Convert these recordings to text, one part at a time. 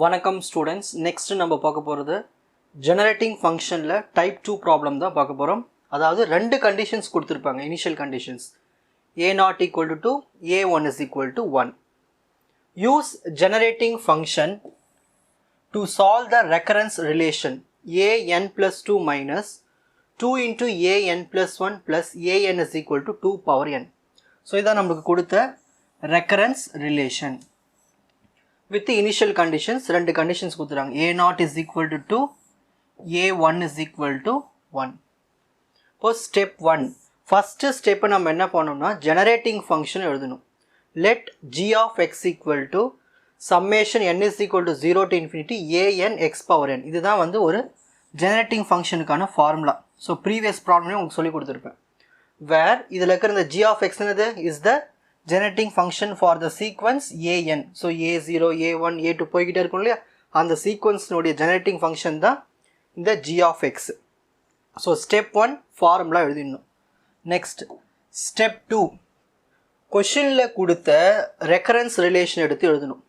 வணக்கம் students. Next நம்ம பார்க்க போகிறது ஜெனரேட்டிங் ஃபங்க்ஷனில் டைப் 2 ப்ராப்ளம் தான் பார்க்க போகிறோம். அதாவது ரெண்டு கண்டிஷன்ஸ் கொடுத்துருப்பாங்க, initial conditions a0 equal to 2, a1 is equal to 1. Use generating function to solve the recurrence relation an plus 2 minus 2 into an plus 1 plus an is equal to 2 power n. So இதான் நம்மளுக்கு கொடுத்த recurrence relation with the initial conditions. ரெண்டு conditions கொடுத்துறாங்க, a0 is equal to 2, a1 is equal to 1. இப்போ step 1 first step நம்ம என்ன பண்ணோம்னா generating function எழுதணும். let g of x equal to summation n is equal to 0 to infinity an x power n. இதுதான் வந்து ஒரு generating functionக்கான formula. So previous problem உங்களுக்கு சொல்லி கொடுத்துருப்பேன். where இதில் இருக்கிற இந்த g of x என்னது is the generating function for the sequence an. so a0 a1 a2 போய்கிட்டே இருக்கும் இல்லையா, அந்த சீக்வன்ஸ்னுடைய generating function தான் இந்த g of x. So step 1 formula எழுதிடணும். நெக்ஸ்ட் ஸ்டெப் 2 கொஷினில் கொடுத்த ரெக்கரன்ஸ் ரிலேஷன் எடுத்து எழுதணும்.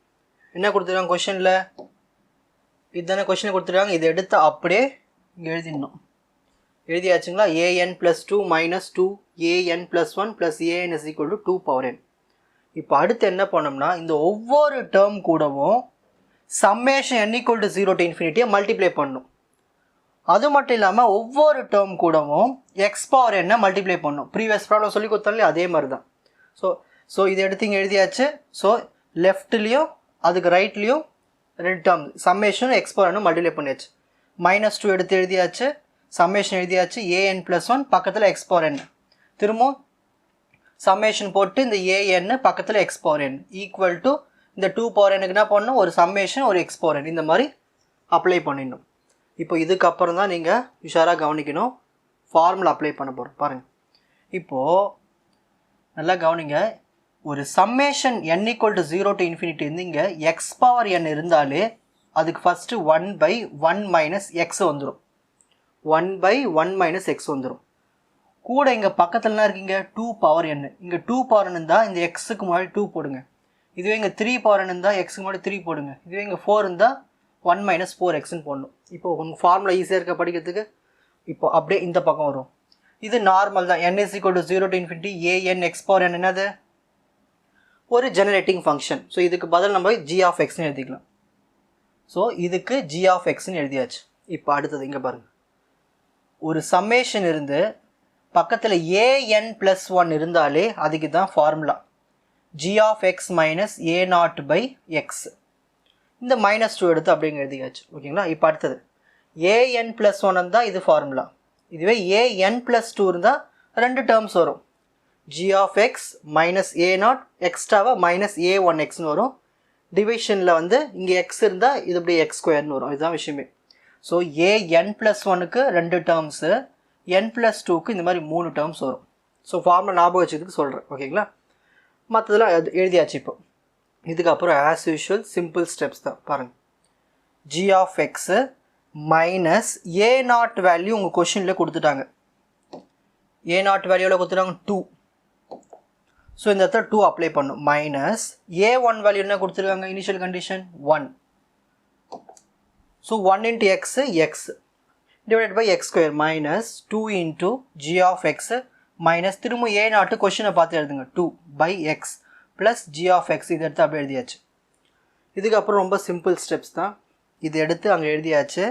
என்ன கொடுத்துருக்காங்க கொஷினில், இதுதானே கொஷினில் கொடுத்துருக்காங்க, இதை எடுத்து அப்படியே இங்கே எழுதிடணும். எழுதியாச்சுங்களா, an plus 2 minus 2 an plus 1 plus an is equal to 2 power n. இப்போ அடுத்து என்ன பண்ணோம்னா இந்த ஒவ்வொரு டேர்ம் கூடவும் summation n equal to 0 to infinity multiply பண்ணணும். அது மட்டும் இல்லாமல் ஒவ்வொரு டேர்ம் கூடவும் எக்ஸ் பவர் என்ன மல்டிப்ளை பண்ணணும். ப்ரீவியஸ் ப்ராப்ளம் சொல்லி கொடுத்தாலே அதே மாதிரி தான். ஸோ இதை எடுத்து இங்கே எழுதியாச்சு. ஸோ லெஃப்ட்லேயும் அதுக்கு ரைட்லேயும் ரெண்டு டேர்ம் சம்மேஷன் எக்ஸ் பவர் என்ன மல்டிப்ளை பண்ணியாச்சு. -2 எடுத்து எழுதியாச்சு, சம்மேஷன் எழுதியாச்சு, an plus 1 பக்கத்தில் எக்ஸ் பவர் n, திரும்பவும் சம்மேஷன் போட்டு இந்த an பக்கத்தில் X power n equal to இந்த 2 பவர் n என்ன பண்ணணும், ஒரு சம்மேஷன் ஒரு எக்ஸ் பவர் n இந்த மாதிரி அப்ளை பண்ணிடணும். இப்போ இதுக்கப்புறம் தான் நீங்கள் உஷாராக கவனிக்கணும், ஃபார்முலா அப்ளை பண்ண போகிறோம். பாருங்கள், இப்போது நல்லா கவனிங்க, ஒரு summation n equal to 0 to infinity இருந்து இங்கே எக்ஸ் பவர் n இருந்தாலே அதுக்கு ஃபஸ்ட்டு 1/1 minus x வந்துடும். 1/1 minus x வந்துடும். கூட இங்கே பக்கத்துலலாம் இருக்கீங்க 2 பவர் n, இங்கே 2 பவர் n இருந்தால் இந்த எக்ஸுக்கு முன்னாடி 2 போடுங்க. இதுவே இங்கே 3 பவர் n இருந்தால் எக்ஸுக்கு முன்னாடி 3 போடுங்க. இதுவே இங்கே 4 இருந்தால் 1 minus 4xன்னு போடணும். இப்போ உங்கள் ஃபார்முலா ஈஸியாக இருக்க படிக்கிறதுக்கு இப்போ அப்படியே இந்த பக்கம் வரும். இது நார்மல் தான், n is equal to 0 to infinity an x power n என்னது, ஒரு ஜெனரேட்டிங் ஃபங்க்ஷன். ஸோ இதுக்கு பதில் நம்ம g of xன்னு எழுதிக்கலாம். ஸோ இதுக்கு g of xன்னு எழுதியாச்சு. இப்போ அடுத்தது இங்கே பாருங்கள், ஒரு சம்மேஷன் இருந்து பக்கத்தில் an plus 1 இருந்தாலே அதுக்கு தான் formula g of x minus a0 by x. இந்த -2 எடுத்து அப்படிங்க எழுதியாச்சு. ஓகேங்களா, இப்போ அடுத்தது an plus 1 இருந்தால் இது ஃபார்முலா. இதுவே an plus 2 இருந்தால் ரெண்டு டேர்ம்ஸ் வரும், g of x minus a0 எக்ஸ்ட்ராவாக minus a1xன்னு வரும். டிவிஷனில் வந்து இங்கே x இருந்தால் இது அப்படியே x2ன்னு வரும். இதுதான் விஷயமே. ஸோ an plus 1க்கு ரெண்டு டேர்ம்ஸு, n plus 2க்கு இந்த மாதிரி 3 டேர்ம்ஸ் வரும். ஸோ ஃபார்முலா ஞாபகம் வச்சுக்கிறதுக்கு சொல்கிறேன். ஓகேங்களா, மற்றதெல்லாம் எழுதியாச்சு. இப்போ இதுக்கப்புறம் ஆஸ் யூஷுவல் சிம்பிள் ஸ்டெப்ஸ் தான். பாருங்கள், g of x minus a0 value உங்கள் கொஷினில் கொடுத்துட்டாங்க. a0 வேல்யூவில் கொடுத்துட்டாங்க 2. ஸோ இந்த இடத்துல 2 அப்ளை பண்ணும். மைனஸ் a1 வேல்யூ என்ன கொடுத்துருக்காங்க, initial condition 1. So 1 into x, x divided by x square minus 2 into g of x minus திரும்ப a0 கொஷினை பார்த்து எழுதுங்க 2 by x plus g of x. இது எடுத்து அப்படியே எழுதியாச்சு. இதுக்கப்புறம் ரொம்ப சிம்பிள் ஸ்டெப்ஸ் தான். இது எடுத்து அங்கே எழுதியாச்சு.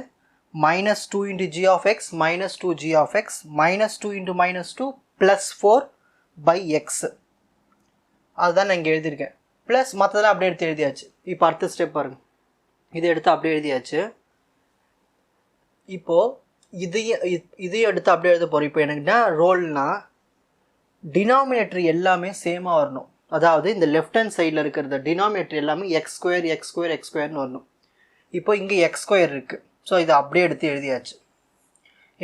-2 into g of x minus 2 g of x minus 2 into -2 plus 4 by x. அதுதான் நான் இங்கே எழுதியிருக்கேன். ப்ளஸ் மற்றதெல்லாம் அப்படியே எடுத்து எழுதியாச்சு. இப்போ அடுத்த ஸ்டெப் பாருங்கள், இதை எடுத்து அப்படியே எழுதியாச்சு. இப்போது இதையும் எடுத்து அப்படியே எழுத போகிறோம். இப்போ எனக்கு என்ன ரோல்னா, டினாமினேட்டர் எல்லாமே சேமாக வரணும். அதாவது இந்த லெஃப்ட் ஹேண்ட் சைடில் இருக்கிறத டினாமினேட்டர் எல்லாமே x2 வரணும். இப்போ இங்கே x2 இருக்குது. ஸோ இதை அப்படியே எடுத்து எழுதியாச்சு.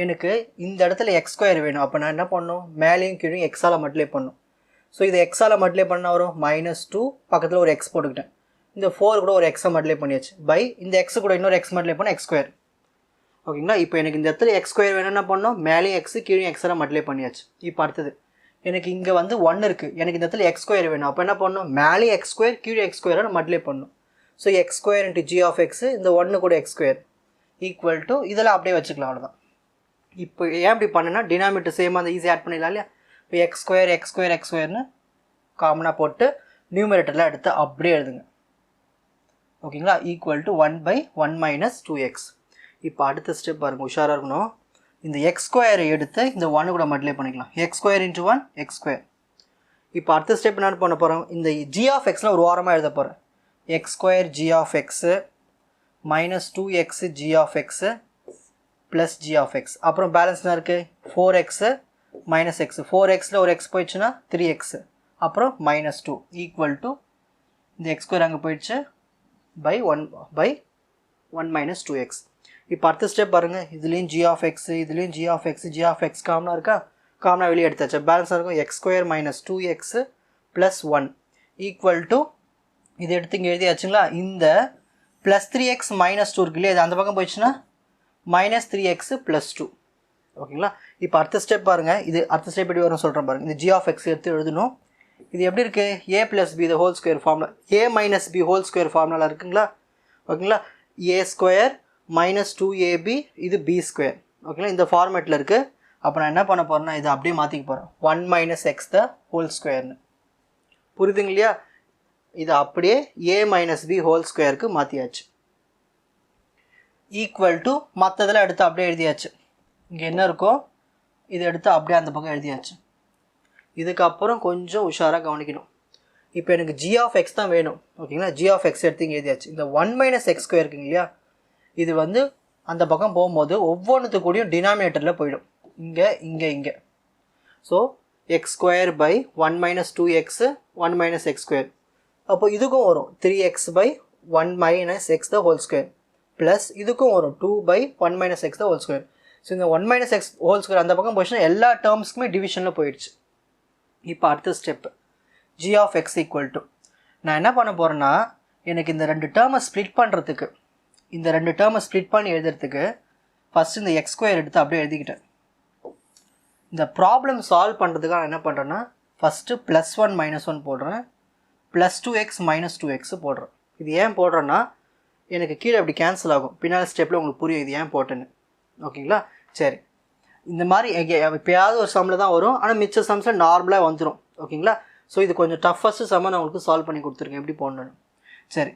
எனக்கு இந்த இடத்துல x2 வேணும். அப்போ நான் என்ன பண்ணணும், மேலேயும் கீழே எக்ஸால் மல்டிப்ளை பண்ணணும். ஸோ இதை எக்ஸால் மல்டிப்ளை பண்ணால் வரும் -2, பக்கத்தில் ஒரு x போட்டுக்கிட்டேன். இந்த 4 கூட ஒரு எக்ஸை மல்டிப்ளை பண்ணியாச்சு பை இந்த எக்ஸு கூட இன்னொரு எக்ஸ் மல்டிப்ளை பண்ணால் x2. ஓகேங்களா, இப்போ எனக்கு இந்த இடத்துல x2 வேணும், என்ன பண்ணோம், மேலேயும் எக்ஸு கீழே எக்ஸெல்லாம் மல்டிப்ளை பண்ணியாச்சு. இப்போ அடுத்தது எனக்கு இங்கே வந்து 1 இருக்குது, எனக்கு இந்த இடத்துல x2 வேணும். அப்போ என்ன பண்ணணும், மேலே x2 கீழே x2 மல்டிப்ளை பண்ணணும். So X square into G of X இந்த ஒன்று கூட எக்ஸ் ஸ்கொயர் ஈக்குவல் டு இதெல்லாம் அப்படியே வச்சுக்கலாம் அவ்வளோதான். இப்போ ஏன் இப்படி பண்ணுன்னா டினாமினேட்டர் சேமாக அந்த ஈஸியாக ஆட் பண்ணிடலாம் இல்லையா. இப்போ X square X square X ஸ்கொயர்னு காமனாக போட்டு நியூமரேட்டரில் எடுத்து அப்படியே எழுதுங்க. ஓகேங்களா, ஈக்குவல் டு 1/1 மைனஸ் 2x. இப்போ அடுத்த ஸ்டெப் பாருங்கள், உஷாராக இருக்கணும். இந்த எக்ஸ் ஸ்கொயரை எடுத்து இந்த 1 கூட மல்டிப்ளை பண்ணிக்கலாம். X square into 1 X square. இப்போ அடுத்த ஸ்டெப் என்ன பண்ண போகிறோம், இந்த ஜி ஆஃப் எக்ஸில் ஒரு வாரமாக எழுத போகிறேன். X square G of X minus 2x G of X plus G of X. அப்புறம் பேலன்ஸ் என்ன இருக்குது, 4x மைனஸ் எக்ஸு. 4xல் ஒரு எக்ஸ் போயிடுச்சுன்னா 3x. அப்புறம் மைனஸ் 2 ஈக்குவல் டு இந்த எக்ஸ் ஸ்கொயர் அங்கே போயிடுச்சு பை 1 மைனஸ் 2x. இப்போ அடுத்த ஸ்டெப் பாருங்கள், இதுலேயும் ஜி ஆஃப் எக்ஸு இதுலேயும் G of X G of X காமனாக இருக்கா, காமனாக வெளியே எடுத்தாச்சு. பேலன்ஸ் இருக்கும் X square minus 2x plus 1 equal to இது எடுத்து இங்கே எழுதியாச்சுங்களா. இந்த ப்ளஸ் 3x மைனஸ் 2 இருக்கு இல்லையா, இது அந்த பக்கம் போயிடுச்சுன்னா மைனஸ் 3x ப்ளஸ் 2. ஓகேங்களா, இப்போ அடுத்த ஸ்டெப் பாருங்கள், இது அடுத்த ஸ்டெப் எப்படி வரும்னு சொல்கிறேன் பாருங்கள். இந்த ஜி ஆஃப் எக்ஸ் எடுத்து எழுதணும். இது எப்படி இருக்குது, A plus B the whole square formula, A minus B whole square formula இருக்குங்களா. ஓகேங்களா, ஏ ஸ்கொயர் மைனஸ் 2ab இது பி ஸ்கொயர். ஓகேங்களா, இந்த ஃபார்மேட்டில் இருக்குது. அப்போ நான் என்ன பண்ண போகிறேன்னா இதை அப்படியே மாற்றிக்க போகிறேன், 1 மைனஸ் எக்ஸ் த ஹோல் ஸ்கொயர்னு. புரியுதுங்க இல்லையா, இது அப்படியே ஏ மைனஸ் பி ஹோல் ஸ்கொயருக்கு மாற்றியாச்சு. ஈக்குவல் டு மற்றதெல்லாம் எடுத்து அப்படியே எழுதியாச்சு. இங்கே என்ன இருக்கோ இதை எடுத்து அப்படியே அந்த பக்கம் எழுதியாச்சு. இதுக்கப்புறம் கொஞ்சம் உஷாராக கவனிக்கணும். இப்போ எனக்கு ஜி ஆஃப் எக்ஸ் தான் வேணும். ஓகேங்களா, ஜி ஆஃப் எக்ஸ் எடுத்து இங்கே எழுதியாச்சு. இந்த 1 மைனஸ் எக்ஸ் ஸ்கொயர் இருக்குங்க இல்லையா, இது வந்து அந்த பக்கம் போகும்போது ஒவ்வொன்றுத்து கூடயும் டினாமினேட்டரில் போயிடும். இங்கே இங்கே இங்கே. So X square by 1 minus 2x 1 minus X square. அப்போ இதுக்கும் வரும் 3x by 1 minus X the whole square plus இதுக்கும் வரும் 2 by 1 minus X the whole square. So இந்த 1 மைனஸ் எக்ஸ் ஹோல் ஸ்கொயர் அந்த பக்கம் போயிடுச்சுன்னா எல்லா டேர்ம்ஸ்க்குமே டிவிஷனில் போயிடுச்சு. இப்போ அடுத்த step G of X equal to, நான் என்ன பண்ண போகிறேன்னா எனக்கு இந்த ரெண்டு டேர்மை ஸ்ப்ளிட் பண்ணுறதுக்கு, இந்த ரெண்டு டேர்மை ஸ்ப்ளிட் பண்ணி எழுதுறதுக்கு ஃபஸ்ட்டு இந்த எக்ஸ் ஸ்கொயர் எடுத்து அப்படியே எழுதிக்கிட்டேன். இந்த ப்ராப்ளம் சால்வ் பண்ணுறதுக்காக நான் என்ன பண்ணுறேன்னா ஃபஸ்ட்டு ப்ளஸ் 1 மைனஸ் 1 போடுறேன், ப்ளஸ் 2x மைனஸ் 2x போடுறேன். இது ஏன் போடுறேன்னா எனக்கு கீழே அப்படி கேன்சல் ஆகும், பின்னால் ஸ்டெப்பில் உங்களுக்கு புரியும் இது ஏன் போட்டேன்னு. ஓகேங்களா, சரி. இந்த மாதிரி எப்போயாவது ஒரு சம்மில் தான் வரும், ஆனால் மிச்ச சம்ஸில் நார்மலாக வந்துடும். ஓகேங்களா, ஸோ இது கொஞ்சம் டஃபஸ்ட்டு சம்மை நான் உங்களுக்கு சால்வ் பண்ணி கொடுத்துருக்கேன் எப்படி போடணுன்னு. சரி,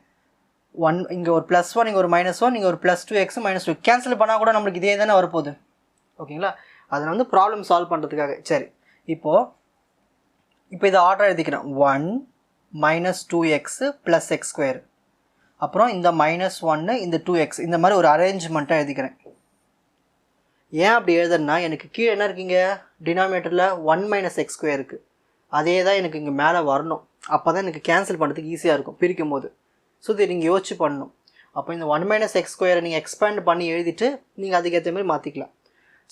1 இங்கே ஒரு ப்ளஸ் 1 இங்கே ஒரு மைனஸ் 1 இங்கே ஒரு ப்ளஸ் 2x மைனஸ் 2 கேன்சல் பண்ணால் கூட நம்மளுக்கு இதே தானே வரப்போகுது. ஓகேங்களா, அதை நான் வந்து ப்ராப்ளம் சால்வ் பண்ணுறதுக்காக. சரி, இப்போ இதை ஆர்டர் எழுதிக்கிறேன். 1 minus 2x plus X square, அப்புறம் இந்த மைனஸ் 1 இந்த 2x, இந்த மாதிரி ஒரு அரேஞ்ச்மெண்ட்டாக எழுதிக்கிறேன். ஏன் அப்படி எழுதுனா எனக்கு கீழே என்ன இருக்குங்க டினாமினேட்டரில் 1 மைனஸ் எக்ஸ் ஸ்கொயர் இருக்குது, அதே தான் எனக்கு இங்கே மேலே வரணும். அப்போ தான் எனக்கு கேன்சல் பண்ணுறதுக்கு ஈஸியாக இருக்கும் பிரிக்கும் போது. ஸோ இதை நீங்கள் யோசிச்சு பண்ணணும். அப்போ இந்த 1 மைனஸ் எக்ஸ் ஸ்கொயரை நீங்கள் எக்ஸ்பேண்ட் பண்ணி எழுதிட்டு நீங்கள் அதுக்கேற்ற மாதிரி மாற்றிக்கலாம்.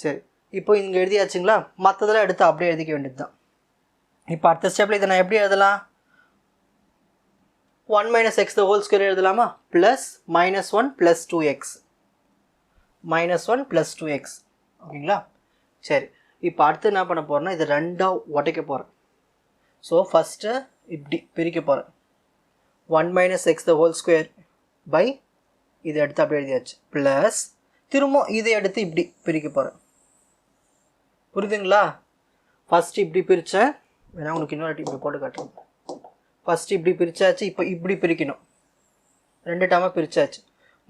சரி, இப்போ இங்கே எழுதியாச்சுங்களா, மற்றதெல்லாம் எடுத்து அப்படியே எழுதிக்க வேண்டியது தான். இப்போ அடுத்த ஸ்டெப்பில் இதை நான் எப்படி எழுதலாம், 1 minus X the whole square எழுதலாமா, plus minus 1 plus 2x minus 1 plus 2x. ஓகேங்களா, சரி. இப்போ அடுத்து என்ன பண்ண போகிறேன்னா இதை ரெண்டாக உடைக்க போகிறேன். ஸோ ஃபஸ்ட்டு இப்படி பிரிக்க போகிறேன், 1 minus X the whole square by இதை எடுத்து அப்படியே எழுதியாச்சு, ப்ளஸ் திரும்ப இதை எடுத்து இப்படி பிரிக்க போகிறேன். புரியுதுங்களா, ஃபஸ்ட்டு இப்படி பிரித்தேன், வேணா உங்களுக்கு இன்னொரு இப்படி போட்டு காட்டுறேன். ஃபஸ்ட்டு இப்படி பிரித்தாச்சு, இப்போ இப்படி பிரிக்கணும், ரெண்டு டேர்மாக பிரித்தாச்சு.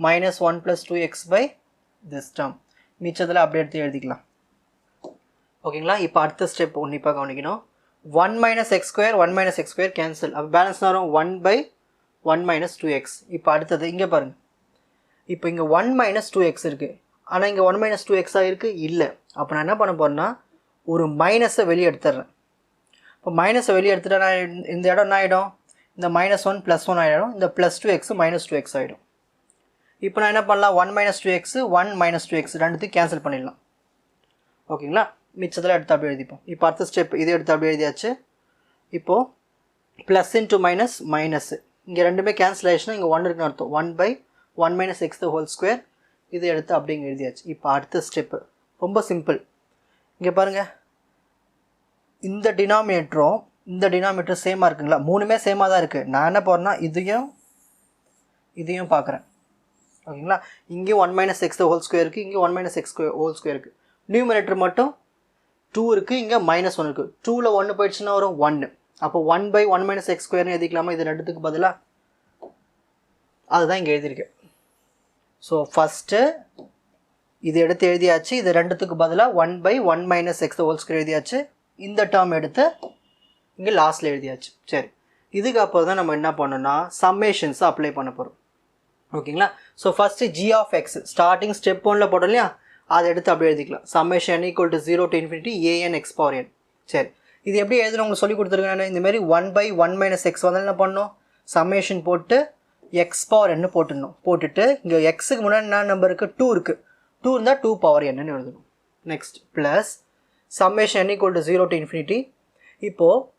Minus 1 plus 2x by this term, மிச்சத்தில் அப்படியே எடுத்து எழுதிக்கலாம். ஓகேங்களா, இப்போ அடுத்த ஸ்டெப் உன்னிப்பாக கவனிக்கணும். 1 minus X square 1 minus X square cancel, அப்போ பேலன்ஸ் வரும் 1 பை 1 மைனஸ் 2x. இப்போ அடுத்தது இங்கே பாருங்கள், இப்போ இங்கே 1 மைனஸ் 2x இருக்குது, ஆனால் இங்கே 1 மைனஸ் 2x ஆகிருக்கு இல்லை. அப்போ நான் என்ன பண்ண போகிறேன்னா ஒரு மைனஸை வெளியே எடுத்துடுறேன். இப்போ மைனஸை வெளியே எடுத்துட்டா நான் இந்த இடம் என்ன ஆகிடும், இந்த மைனஸ் 1 ப்ளஸ் 1 ஆகிடும், இந்த ப்ளஸ் 2x மைனஸ் 2x ஆகிடும். இப்போ நான் என்ன பண்ணலாம், 1 மைனஸ் 2x 1 மைனஸ் 2x ரெண்டுத்தையும் கேன்சல் பண்ணிடலாம். ஓகேங்களா, மிச்சத்தில் எடுத்து அப்படியே எழுதிப்போம். இப்போ அடுத்த ஸ்டெப் இதை எடுத்து அப்படியே எழுதியாச்சு. இப்போது ப்ளஸ் இன்ட்டு மைனஸ் மைனஸ், இங்கே ரெண்டுமே கேன்சல் ஆகிடுச்சுன்னா இங்கே 1 இருக்குன்னு அர்த்தம். 1 by 1 minus X the whole square, இதை எடுத்து அப்படிங்க எழுதியாச்சு. இப்போ அடுத்த ஸ்டெப்பு ரொம்ப சிம்பிள். இங்கே பாருங்கள், இந்த டினாமினேட்டரும் இந்த டினாமினேட்டரும் சேமாக இருக்குங்களா, மூணுமே சேமாக தான் இருக்குது. நான் என்ன போகிறேன்னா இதையும் இதையும் பார்க்குறேன். ஓகேங்களா, இங்கேயும் 1 மைனஸ் எக்ஸ் ஹோல் ஸ்கொயர் இருக்குது, இங்கே 1 மைனஸ் எக்ஸ் ஹோல் ஸ்கொயர் இருக்குது. நியூமரேட்டர் மட்டும் 2 இருக்குது, இங்கே -1 இருக்குது. 2ல் 1 போயிடுச்சுன்னா வரும் 1. அப்போ 1/1 மைனஸ் எக்ஸ் ஸ்கொயர்னு எழுதிக்கலாமா இது ரெண்டுத்துக்கு பதிலாக? அதுதான் இங்கே எழுதியிருக்கேன். ஸோ ஃபஸ்ட்டு இது எடுத்து எழுதியாச்சு, இது ரெண்டுத்துக்கு பதிலாக 1/1 மைனஸ் எக்ஸ் ஹோல் ஸ்கொயர் எழுதியாச்சு. இந்த டேர்ம் எடுத்து இங்கே லாஸ்ட்டில் எழுதியாச்சு. சரி, இதுக்கப்புறம் தான் நம்ம என்ன பண்ணோம்னா சம்மேஷன்ஸை அப்ளை பண்ண போகிறோம். ஓகேங்களா, so first g of X starting step 1ல் போட்டோம் இல்லையா, அதை எடுத்து அப்படியே எழுதிக்கலாம். Summation equal to 0 to infinity an x power n. சரி, இது எப்படி எழுதுன்னு உங்களுக்கு சொல்லி கொடுத்துருக்கேன் நான். இந்தமாரி 1/1 மைனஸ் எக்ஸ் வந்து என்ன பண்ணணும், சம்மேஷன் போட்டு எக்ஸ் பவர் என்ன போட்டுடணும். போட்டுட்டு இங்கே எக்ஸுக்கு முன்னாடி என்ன நம்பர் இருக்குது, 2 இருக்குது. 2 இருந்தால் 2 பவர் என்னன்னு எழுதணும். Next plus summation equal to 0 to infinity. இப்போது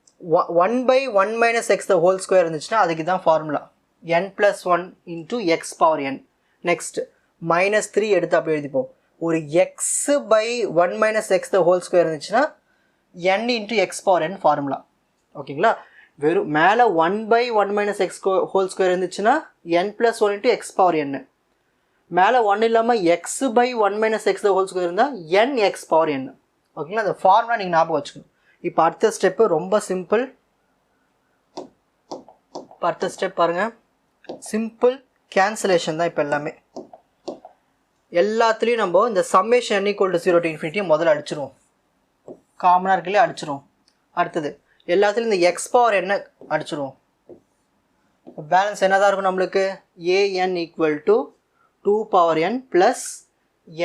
1/1 மைனஸ் எக்ஸ் ஹோல் ஸ்கொயர் இருந்துச்சுன்னா அதுக்கு தான் formula n+1 into x power n. Next -3 எடுத்து அப்படி எழுதிப்போம். ஒரு x/1 minus X whole square இருந்துச்சுன்னா n into x power n formula. ஓகேங்களா, வெறும் மேலே 1/1 மைனஸ் எக்ஸ் ஹோல் ஸ்கொயர் இருந்துச்சுன்னா n+1 into x power n. மேலே 1 இல்லாமல் x/1 minus X whole square இருந்தால் n x power n. ஓகேங்களா, அந்த ஃபார்முலா நீங்கள் ஞாபகம் வச்சுக்கணும். இப்போ அடுத்த ஸ்டெப்பு ரொம்ப சிம்பிள். இப்போ அடுத்த ஸ்டெப் பாருங்கள், சிம்பிள் கேன்சலேஷன் தான். இப்போ எல்லாத்துலேயும் நம்ம இந்த summation equal to 0 to infinity முதல்ல அடிச்சிருவோம். காமனாக இருக்குல்லையே அடிச்சிருவோம். அடுத்தது எல்லாத்துலேயும் இந்த எக்ஸ் பவர் என்ன அடிச்சிருவோம். பேலன்ஸ் என்ன தான் இருக்கும் நம்மளுக்கு, an equal to 2 power n plus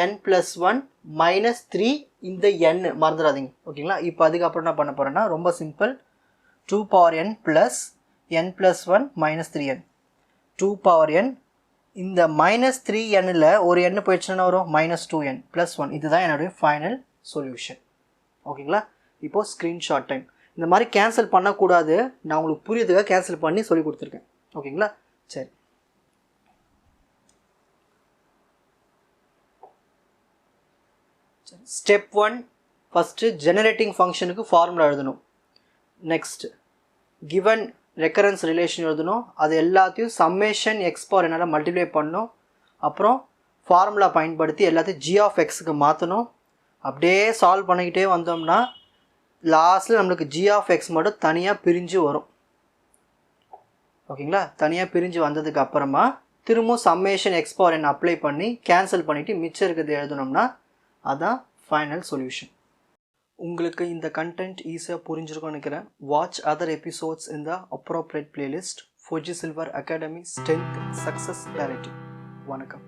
n+1 -3 இந்த n மறந்துடாதீங்க. ஓகேங்களா, இப்போ அதுக்கப்புறம் என்ன பண்ண போகிறேன்னா ரொம்ப simple. 2 power n plus n+1 -3n. 2 power n இந்த -3nல் ஒரு n போயிடுச்சுன்னா வரும் -2n + 1. இதுதான் என்னுடைய ஃபைனல் சொல்யூஷன். ஓகேங்களா, இப்போது ஸ்க்ரீன்ஷாட் டைம். இந்த மாதிரி கேன்சல் பண்ணக்கூடாது, நான் உங்களுக்கு புரியுதுக்காக கேன்சல் பண்ணி சொல்லி கொடுத்துருக்கேன். ஓகேங்களா, சரி. ஸ்டெப் 1 ஃபஸ்ட்டு ஜெனரேட்டிங் ஃபங்க்ஷனுக்கு ஃபார்முலா எழுதணும். நெக்ஸ்ட் கிவன் ரெக்கரன்ஸ் ரிலேஷன் எழுதணும். அது எல்லாத்தையும் சம்மேஷன் எக்ஸ் பவர் என்னால் மல்டிப்ளை பண்ணணும். அப்புறம் ஃபார்முலா பயன்படுத்தி எல்லாத்தையும் g ஆஃப் எக்ஸுக்கு மாற்றணும். அப்படியே சால்வ் பண்ணிக்கிட்டே வந்தோம்னா லாஸ்ட்டில் நம்மளுக்கு g ஆஃப் எக்ஸ் மட்டும் தனியாக பிரிஞ்சு வரும். ஓகேங்களா, தனியாக பிரிஞ்சு வந்ததுக்கு அப்புறமா திரும்பவும் summation X power n apply பண்ணி கேன்சல் பண்ணிவிட்டு மிச்சம் இருக்கிறது எழுதணும்னா அதான் ஃபைனல் சொல்யூஷன். உங்களுக்கு இந்த கண்டென்ட் ஈஸியாக புரிஞ்சிருக்கும்னு நினைக்கிறேன். வாட்ச் அதர் எபிசோட்ஸ் இன் த appropriate playlist. Four G silver academy strength success directive. வணக்கம்.